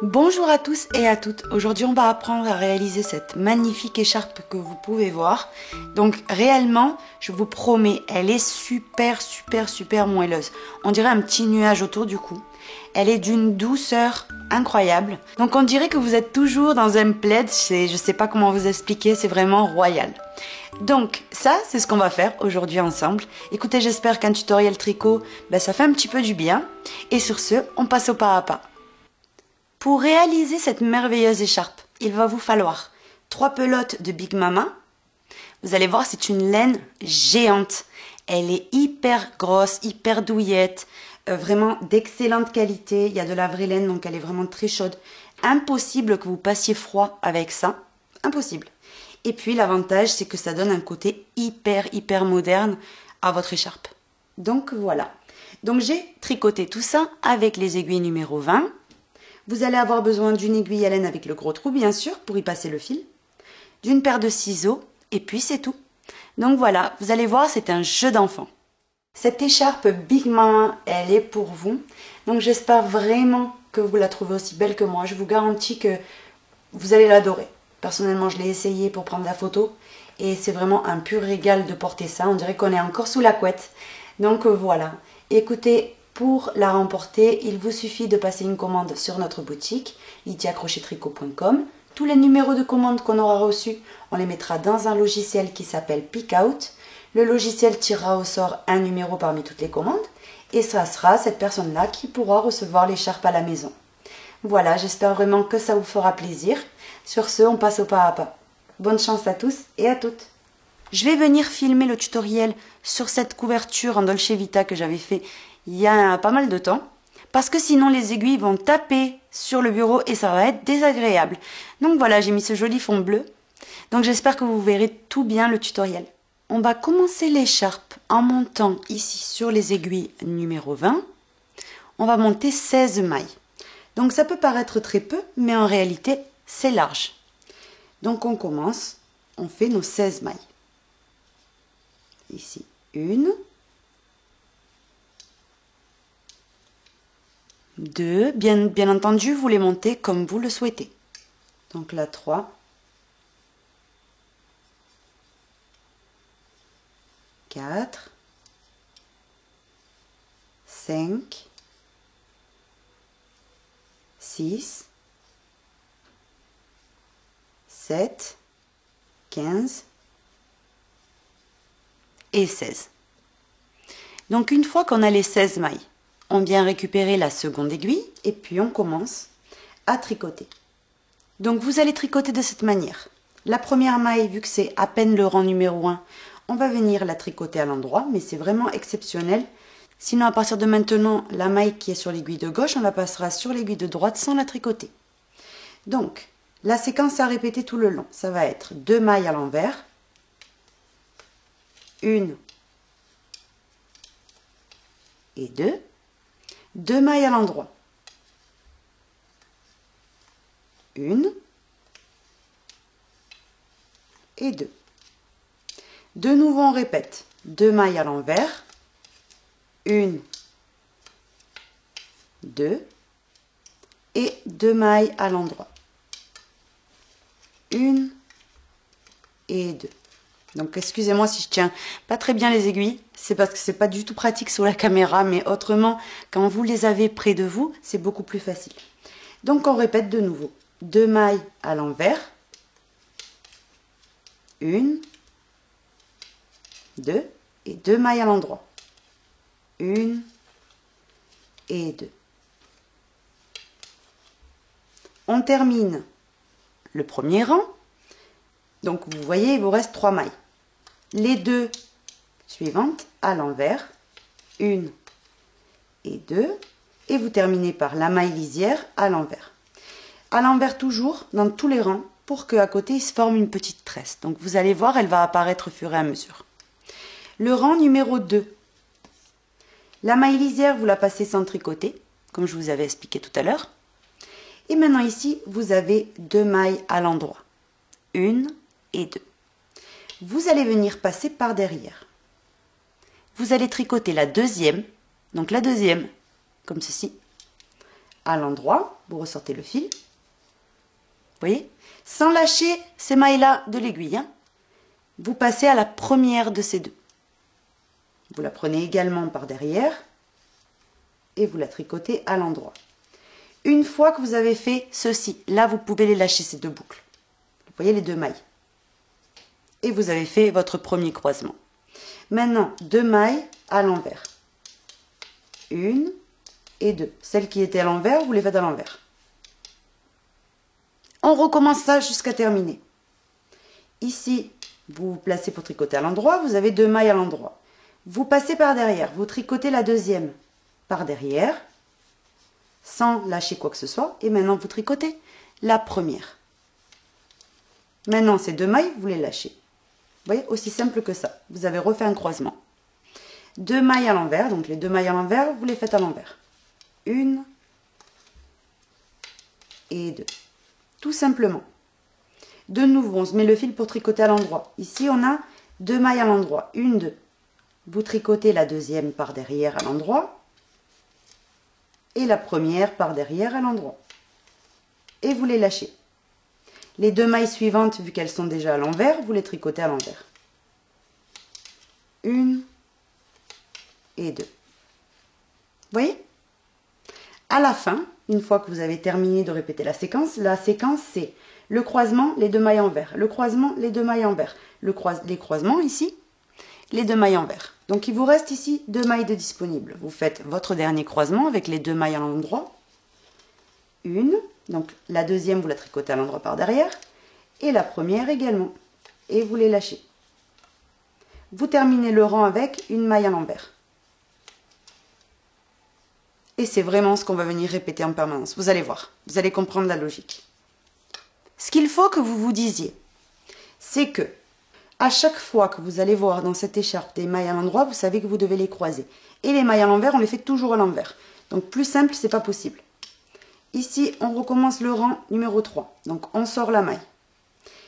Bonjour à tous et à toutes. Aujourd'hui, on va apprendre à réaliser cette magnifique écharpe que vous pouvez voir. Donc réellement, je vous promets, elle est super moelleuse. On dirait un petit nuage autour du cou. Elle est d'une douceur incroyable. Donc on dirait que vous êtes toujours dans un plaid. Je sais pas comment vous expliquer, c'est vraiment royal. Donc ça, c'est ce qu'on va faire aujourd'hui ensemble. Écoutez, j'espère qu'un tutoriel tricot, ça fait un petit peu du bien. Et sur ce, on passe au pas à pas. Pour réaliser cette merveilleuse écharpe, il va vous falloir 3 pelotes de Big Mama. Vous allez voir, c'est une laine géante. Elle est hyper grosse, hyper douillette, vraiment d'excellente qualité. Il y a de la vraie laine, donc elle est vraiment très chaude. Impossible que vous passiez froid avec ça. Impossible. Et puis l'avantage, c'est que ça donne un côté hyper moderne à votre écharpe. Donc voilà. Donc j'ai tricoté tout ça avec les aiguilles numéro 20. Vous allez avoir besoin d'une aiguille à laine avec le gros trou, bien sûr, pour y passer le fil, d'une paire de ciseaux, et puis c'est tout. Donc voilà, vous allez voir, c'est un jeu d'enfant. Cette écharpe Big Mama, elle est pour vous. Donc j'espère vraiment que vous la trouvez aussi belle que moi. Je vous garantis que vous allez l'adorer. Personnellement, je l'ai essayé pour prendre la photo, et c'est vraiment un pur régal de porter ça. On dirait qu'on est encore sous la couette. Donc voilà, écoutez, pour la remporter, il vous suffit de passer une commande sur notre boutique, lydiacrochettricot.com. Tous les numéros de commande qu'on aura reçus, on les mettra dans un logiciel qui s'appelle Pickout. Le logiciel tirera au sort un numéro parmi toutes les commandes et ça sera cette personne-là qui pourra recevoir l'écharpe à la maison. Voilà, j'espère vraiment que ça vous fera plaisir. Sur ce, on passe au pas à pas. Bonne chance à tous et à toutes. Je vais venir filmer le tutoriel sur cette couverture en Dolce Vita que j'avais fait il y a pas mal de temps, parce que sinon les aiguilles vont taper sur le bureau et ça va être désagréable. Donc voilà, j'ai mis ce joli fond bleu. Donc j'espère que vous verrez tout bien le tutoriel. On va commencer l'écharpe en montant ici sur les aiguilles numéro 20. On va monter 16 mailles. Donc ça peut paraître très peu, mais en réalité c'est large. Donc on commence, on fait nos 16 mailles. Ici, une. 2, bien entendu, vous les montez comme vous le souhaitez. Donc là, 3, 4, 5, 6, 7, 15 et 16. Donc une fois qu'on a les 16 mailles, on vient récupérer la seconde aiguille et puis on commence à tricoter. Donc vous allez tricoter de cette manière. La première maille, vu que c'est à peine le rang numéro 1, on va venir la tricoter à l'endroit, mais c'est vraiment exceptionnel. Sinon, à partir de maintenant, la maille qui est sur l'aiguille de gauche, on la passera sur l'aiguille de droite sans la tricoter. Donc, la séquence à répéter tout le long, ça va être 2 mailles à l'envers, 1 et 2, 2 mailles à l'endroit, 1 et 2. De nouveau, on répète 2 mailles à l'envers, 1, 2 et 2 mailles à l'endroit, 1 et 2. Donc excusez-moi si je tiens pas très bien les aiguilles, c'est parce que c'est pas du tout pratique sur la caméra, mais autrement, quand vous les avez près de vous, c'est beaucoup plus facile. Donc on répète de nouveau, 2 mailles à l'envers, 1, 2 et 2 mailles à l'endroit, 1 et 2. On termine le premier rang, donc vous voyez, il vous reste 3 mailles. Les 2 suivantes à l'envers, 1 et 2, et vous terminez par la maille lisière à l'envers. À l'envers toujours, dans tous les rangs, pour qu'à côté il se forme une petite tresse. Donc vous allez voir, elle va apparaître au fur et à mesure. Le rang numéro 2. La maille lisière, vous la passez sans tricoter, comme je vous avais expliqué tout à l'heure. Et maintenant ici, vous avez 2 mailles à l'endroit, 1 et 2. Vous allez venir passer par derrière. Vous allez tricoter la deuxième, donc la deuxième, comme ceci, à l'endroit, vous ressortez le fil, vous voyez, sans lâcher ces mailles-là de l'aiguille, hein. Vous passez à la première de ces deux. Vous la prenez également par derrière et vous la tricotez à l'endroit. Une fois que vous avez fait ceci, là vous pouvez les lâcher ces deux boucles. Vous voyez les deux mailles. Et vous avez fait votre premier croisement. Maintenant, 2 mailles à l'envers. 1 et 2. Celles qui étaient à l'envers, vous les faites à l'envers. On recommence ça jusqu'à terminer. Ici, vous vous placez pour tricoter à l'endroit, vous avez 2 mailles à l'endroit. Vous passez par derrière, vous tricotez la deuxième par derrière, sans lâcher quoi que ce soit, et maintenant vous tricotez la première. Maintenant, ces 2 mailles, vous les lâchez. Vous voyez, aussi simple que ça. Vous avez refait un croisement. 2 mailles à l'envers, donc les 2 mailles à l'envers, vous les faites à l'envers. 1 et 2. Tout simplement. De nouveau, on se met le fil pour tricoter à l'endroit. Ici, on a 2 mailles à l'endroit. 1, 2. Vous tricotez la deuxième par derrière à l'endroit. Et la première par derrière à l'endroit. Et vous les lâchez. Les 2 mailles suivantes, vu qu'elles sont déjà à l'envers, vous les tricotez à l'envers. 1 et 2. Vous voyez? À la fin, une fois que vous avez terminé de répéter la séquence c'est le croisement, les 2 mailles envers, le croisement, les 2 mailles envers, les croisements ici, les 2 mailles envers. Donc il vous reste ici 2 mailles de disponibles. Vous faites votre dernier croisement avec les 2 mailles à l'endroit. Une, donc la deuxième vous la tricotez à l'endroit par derrière, et la première également. Et vous les lâchez. Vous terminez le rang avec une maille à l'envers. Et c'est vraiment ce qu'on va venir répéter en permanence. Vous allez voir, vous allez comprendre la logique. Ce qu'il faut que vous vous disiez, c'est que à chaque fois que vous allez voir dans cette écharpe des mailles à l'endroit, vous savez que vous devez les croiser. Et les mailles à l'envers, on les fait toujours à l'envers. Donc plus simple, c'est pas possible. Ici, on recommence le rang numéro 3. Donc on sort la maille.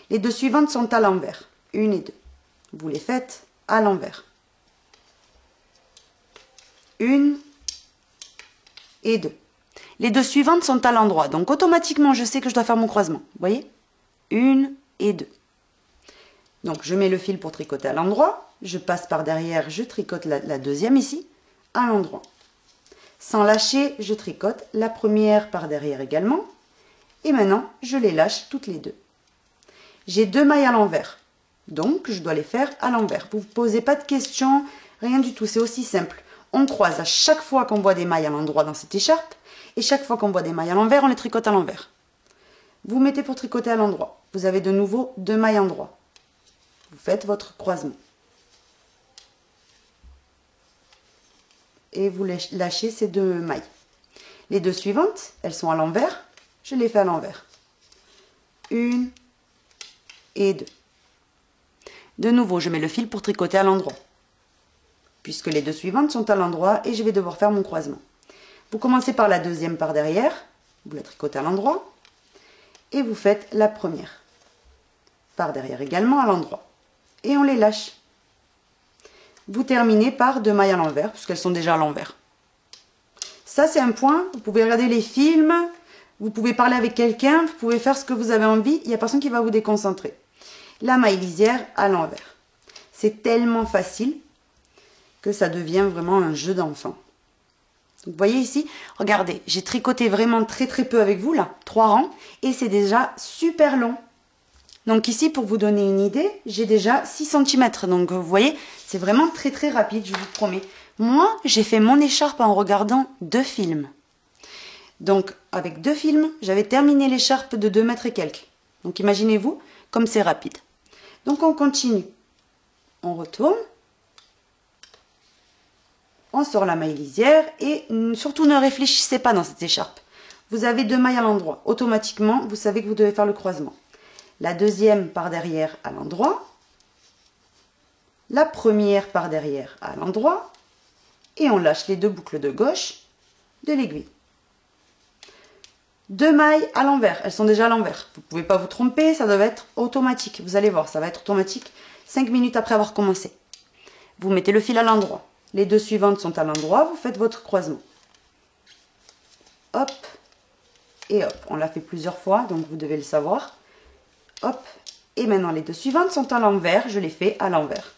Les 2 suivantes sont à l'envers. 1 et 2. Vous les faites à l'envers. 1 et 2. Les 2 suivantes sont à l'endroit. Donc automatiquement, je sais que je dois faire mon croisement. Vous voyez? 1 et 2. Donc je mets le fil pour tricoter à l'endroit. Je passe par derrière, je tricote la deuxième ici, à l'endroit. Sans lâcher, je tricote la première par derrière également. Et maintenant, je les lâche toutes les deux. J'ai 2 mailles à l'envers. Donc, je dois les faire à l'envers. Vous ne vous posez pas de questions, rien du tout. C'est aussi simple. On croise à chaque fois qu'on voit des mailles à l'endroit dans cette écharpe. Et chaque fois qu'on voit des mailles à l'envers, on les tricote à l'envers. Vous mettez pour tricoter à l'endroit. Vous avez de nouveau 2 mailles à l'endroit. Vous faites votre croisement. Et vous lâchez ces 2 mailles. Les 2 suivantes, elles sont à l'envers. Je les fais à l'envers. 1 et 2. De nouveau, je mets le fil pour tricoter à l'endroit. Puisque les 2 suivantes sont à l'endroit et je vais devoir faire mon croisement. Vous commencez par la deuxième par derrière. Vous la tricotez à l'endroit. Et vous faites la première. Par derrière également à l'endroit. Et on les lâche. Vous terminez par 2 mailles à l'envers, puisqu'elles sont déjà à l'envers. Ça, c'est un point. Vous pouvez regarder les films, vous pouvez parler avec quelqu'un, vous pouvez faire ce que vous avez envie. Il n'y a personne qui va vous déconcentrer. La maille lisière à l'envers. C'est tellement facile que ça devient vraiment un jeu d'enfant. Vous voyez ici, regardez, j'ai tricoté vraiment très peu avec vous, là, 3 rangs, et c'est déjà super long. Donc ici, pour vous donner une idée, j'ai déjà 6 cm. Donc vous voyez, c'est vraiment très rapide, je vous promets. Moi, j'ai fait mon écharpe en regardant 2 films. Donc avec 2 films, j'avais terminé l'écharpe de 2 mètres et quelques. Donc imaginez-vous comme c'est rapide. Donc on continue. On retourne. On sort la maille lisière et surtout ne réfléchissez pas dans cette écharpe. Vous avez 2 mailles à l'endroit. Automatiquement, vous savez que vous devez faire le croisement. La deuxième par derrière à l'endroit, la première par derrière à l'endroit, et on lâche les 2 boucles de gauche de l'aiguille. 2 mailles à l'envers, elles sont déjà à l'envers. Vous ne pouvez pas vous tromper, ça doit être automatique. Vous allez voir, ça va être automatique 5 minutes après avoir commencé. Vous mettez le fil à l'endroit. Les 2 suivantes sont à l'endroit, vous faites votre croisement. Hop, et hop, on l'a fait plusieurs fois, donc vous devez le savoir. Hop, et maintenant les deux suivantes sont à l'envers, je les fais à l'envers.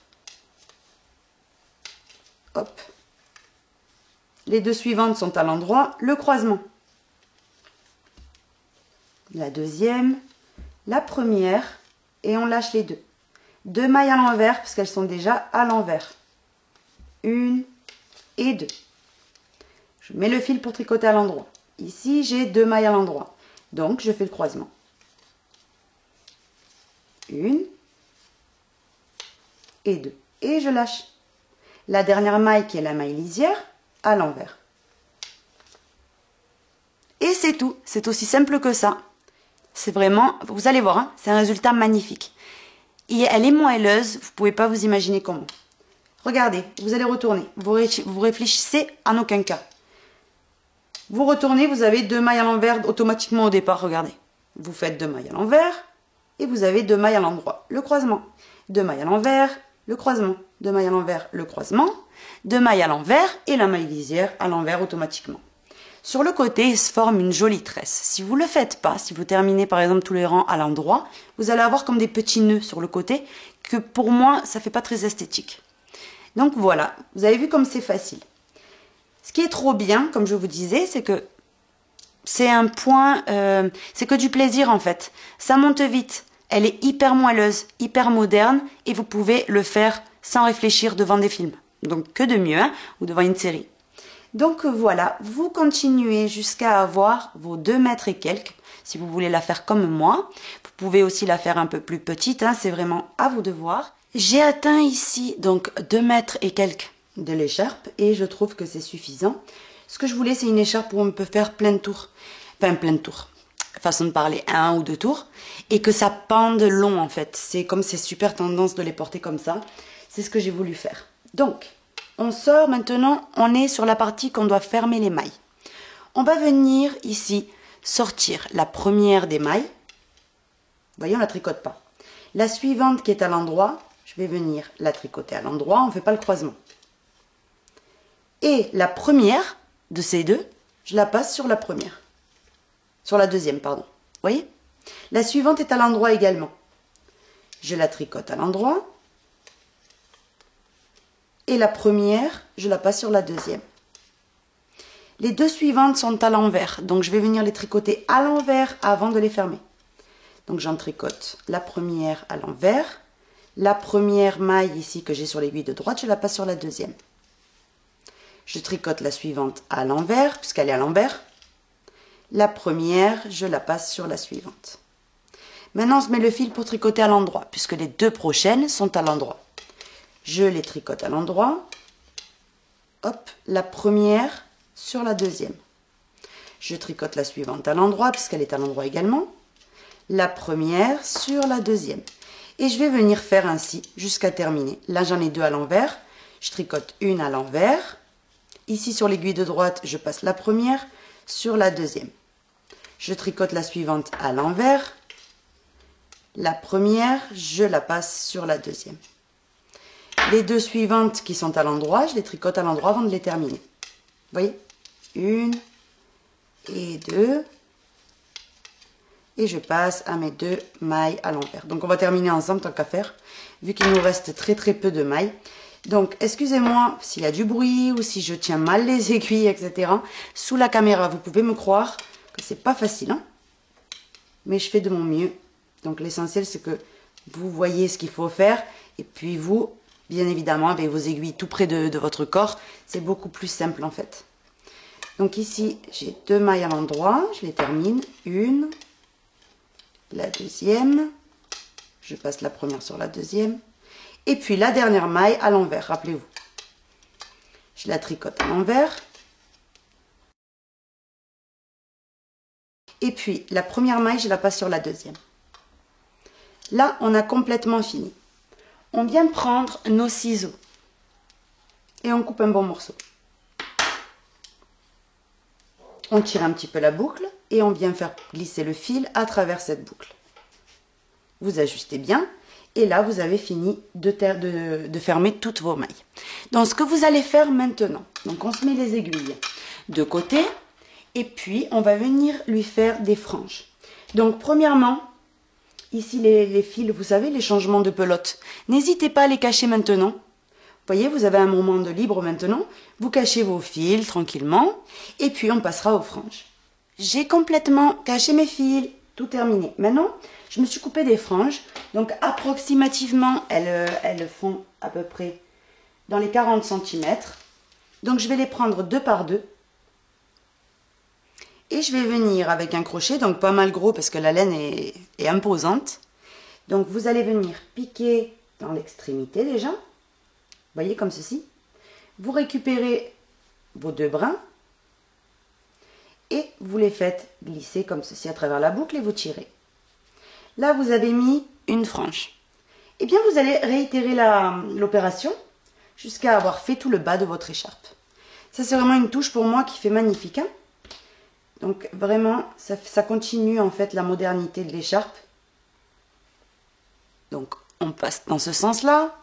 Hop. Les deux suivantes sont à l'endroit, le croisement. La deuxième, la première, et on lâche les deux. Deux mailles à l'envers, parce qu'elles sont déjà à l'envers. Une et deux. Je mets le fil pour tricoter à l'endroit. Ici, j'ai deux mailles à l'endroit. Donc, je fais le croisement. Une et deux. Et je lâche. La dernière maille, qui est la maille lisière, à l'envers. Et c'est tout. C'est aussi simple que ça. C'est vraiment, vous allez voir, hein, c'est un résultat magnifique. Et elle est moelleuse, vous ne pouvez pas vous imaginer comment. Regardez, vous allez retourner. Vous réfléchissez en aucun cas. Vous retournez, vous avez deux mailles à l'envers automatiquement au départ, regardez. Vous faites deux mailles à l'envers et vous avez deux mailles à l'endroit. Le croisement. Deux mailles à l'envers, le croisement. Deux mailles à l'envers, le croisement. Deux mailles à l'envers et la maille lisière à l'envers automatiquement. Sur le côté, il se forme une jolie tresse. Si vous ne le faites pas, si vous terminez par exemple tous les rangs à l'endroit, vous allez avoir comme des petits nœuds sur le côté que pour moi, ça ne fait pas très esthétique. Donc voilà, vous avez vu comme c'est facile. Ce qui est trop bien, comme je vous disais, c'est que c'est un point, c'est que du plaisir en fait. Ça monte vite, elle est hyper moelleuse, hyper moderne et vous pouvez le faire sans réfléchir devant des films. Donc que de mieux, hein, ou devant une série. Donc voilà, vous continuez jusqu'à avoir vos 2 mètres et quelques. Si vous voulez la faire comme moi, vous pouvez aussi la faire un peu plus petite, hein, c'est vraiment à vous de voir. J'ai atteint ici donc 2 mètres et quelques de l'écharpe et je trouve que c'est suffisant. Ce que je voulais, c'est une écharpe où on peut faire plein de tours. Enfin, plein de tours. Façon de parler, 1 ou 2 tours. Et que ça pende long en fait. C'est comme c'est super tendance de les porter comme ça. C'est ce que j'ai voulu faire. Donc, on sort maintenant, on est sur la partie qu'on doit fermer les mailles. On va venir ici sortir la première des mailles. Vous voyez, on ne la tricote pas. La suivante qui est à l'endroit, je vais venir la tricoter à l'endroit, on ne fait pas le croisement. Et la première de ces deux, je la passe sur la première. Sur la deuxième, pardon. Vous voyez? La suivante est à l'endroit également. Je la tricote à l'endroit. Et la première, je la passe sur la deuxième. Les deux suivantes sont à l'envers, donc je vais venir les tricoter à l'envers avant de les fermer. Donc j'en tricote la première à l'envers. La première maille ici que j'ai sur l'aiguille de droite, je la passe sur la deuxième. Je tricote la suivante à l'envers, puisqu'elle est à l'envers. La première, je la passe sur la suivante. Maintenant, on se met le fil pour tricoter à l'endroit, puisque les deux prochaines sont à l'endroit. Je les tricote à l'endroit. Hop, la première sur la deuxième. Je tricote la suivante à l'endroit, puisqu'elle est à l'endroit également. La première sur la deuxième. Et je vais venir faire ainsi jusqu'à terminer. Là, j'en ai deux à l'envers. Je tricote une à l'envers. Ici, sur l'aiguille de droite, je passe la première sur la deuxième. Je tricote la suivante à l'envers. La première, je la passe sur la deuxième. Les deux suivantes qui sont à l'endroit, je les tricote à l'endroit avant de les terminer. Vous voyez? Une et deux. Et je passe à mes deux mailles à l'envers. Donc on va terminer ensemble tant qu'à faire, vu qu'il nous reste très peu de mailles. Donc excusez-moi s'il y a du bruit ou si je tiens mal les aiguilles, etc. Sous la caméra, vous pouvez me croire que c'est pas facile, hein, mais je fais de mon mieux. Donc l'essentiel c'est que vous voyez ce qu'il faut faire. Et puis vous, bien évidemment, avec vos aiguilles tout près de votre corps, c'est beaucoup plus simple en fait. Donc ici, j'ai deux mailles à l'endroit, je les termine. Une. La deuxième, je passe la première sur la deuxième, et puis la dernière maille à l'envers, rappelez-vous. Je la tricote à l'envers, et puis la première maille, je la passe sur la deuxième. Là, on a complètement fini. On vient prendre nos ciseaux, et on coupe un bon morceau. On tire un petit peu la boucle et on vient faire glisser le fil à travers cette boucle. Vous ajustez bien et là vous avez fini de fermer toutes vos mailles. Donc ce que vous allez faire maintenant, donc on se met les aiguilles de côté Et puis, on va venir lui faire des franges. Donc, premièrement, ici les fils, vous savez, les changements de pelote. N'hésitez pas à les cacher maintenant. Vous voyez, vous avez un moment de libre maintenant. Vous cachez vos fils tranquillement. Et puis, on passera aux franges. J'ai complètement caché mes fils. Tout terminé. Maintenant, je me suis coupé des franges. Donc, approximativement, elles font à peu près dans les 40 cm. Donc, je vais les prendre 2 par 2. Et je vais venir avec un crochet, donc pas mal gros parce que la laine est imposante. Donc, vous allez venir piquer dans l'extrémité déjà. Vous voyez, comme ceci. Vous récupérez vos 2 brins. Et vous les faites glisser comme ceci à travers la boucle et vous tirez. Là, vous avez mis une frange. Eh bien, vous allez réitérer l'opération jusqu'à avoir fait tout le bas de votre écharpe. Ça, c'est vraiment une touche pour moi qui fait magnifique. Hein. Donc, vraiment, ça continue en fait la modernité de l'écharpe. Donc, on passe dans ce sens-là.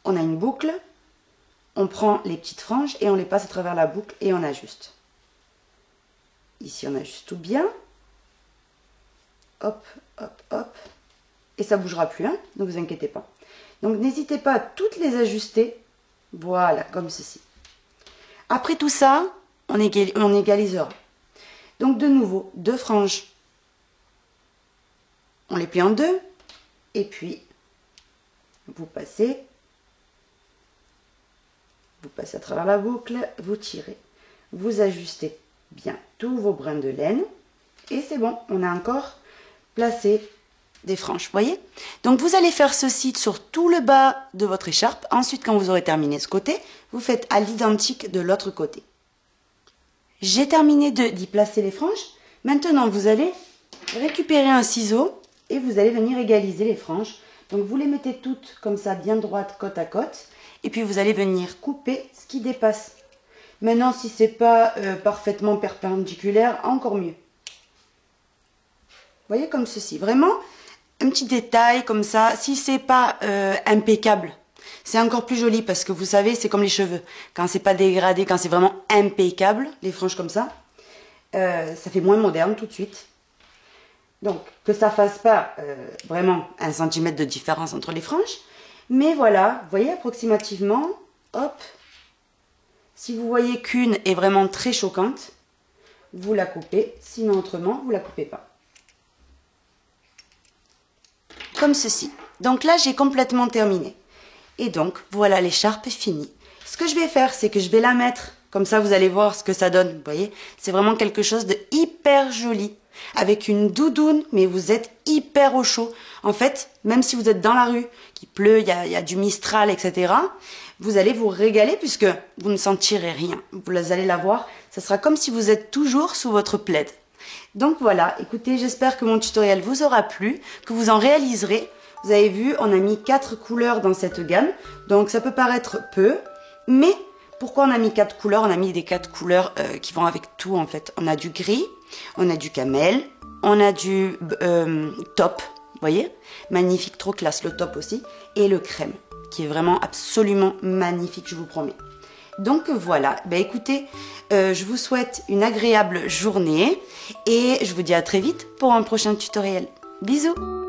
On a une boucle. On prend les petites franges et on les passe à travers la boucle et on ajuste. Ici, on ajuste tout bien. Hop, hop, hop. Et ça ne bougera plus, hein, ne vous inquiétez pas. Donc, n'hésitez pas à toutes les ajuster. Voilà, comme ceci. Après tout ça, on égalisera. Donc, de nouveau, 2 franges. On les plie en 2. Et puis, vous passez à travers la boucle, vous tirez. Vous ajustez bien tous vos brins de laine et c'est bon, on a encore placé des franges, vous voyez. Donc vous allez faire ceci sur tout le bas de votre écharpe. Ensuite, quand vous aurez terminé ce côté, vous faites à l'identique de l'autre côté. J'ai terminé d'y placer les franges. Maintenant, vous allez récupérer un ciseau et vous allez venir égaliser les franges. Donc vous les mettez toutes comme ça, bien droites, côte à côte, et puis vous allez venir couper ce qui dépasse. Maintenant, si ce n'est pas parfaitement perpendiculaire, encore mieux. Vous voyez, comme ceci. Vraiment, un petit détail comme ça. Si ce n'est pas impeccable, c'est encore plus joli parce que vous savez, c'est comme les cheveux. Quand c'est pas dégradé, quand c'est vraiment impeccable, les franges comme ça, ça fait moins moderne tout de suite. Donc, que ça fasse pas vraiment 1 cm de différence entre les franges. Mais voilà, vous voyez approximativement, hop. Si vous voyez qu'une est vraiment très choquante, vous la coupez. Sinon, autrement, vous ne la coupez pas. Comme ceci. Donc là, j'ai complètement terminé. Et donc, voilà, l'écharpe est finie. Ce que je vais faire, c'est que je vais la mettre. Comme ça, vous allez voir ce que ça donne. Vous voyez, c'est vraiment quelque chose de hyper joli. Avec une doudoune, mais vous êtes hyper au chaud. En fait, même si vous êtes dans la rue, qu'il pleut, il y a du mistral, etc., vous allez vous régaler puisque vous ne sentirez rien. Vous allez la voir, ça sera comme si vous êtes toujours sous votre plaid. Donc voilà, écoutez, j'espère que mon tutoriel vous aura plu, que vous en réaliserez. Vous avez vu, on a mis 4 couleurs dans cette gamme, donc ça peut paraître peu, mais pourquoi on a mis 4 couleurs? On a mis des 4 couleurs qui vont avec tout en fait. On a du gris, on a du camel, on a du taupe, vous voyez, magnifique, trop classe le taupe aussi, et le crème, qui est vraiment absolument magnifique, je vous promets. Donc voilà, ben écoutez, je vous souhaite une agréable journée et je vous dis à très vite pour un prochain tutoriel. Bisous!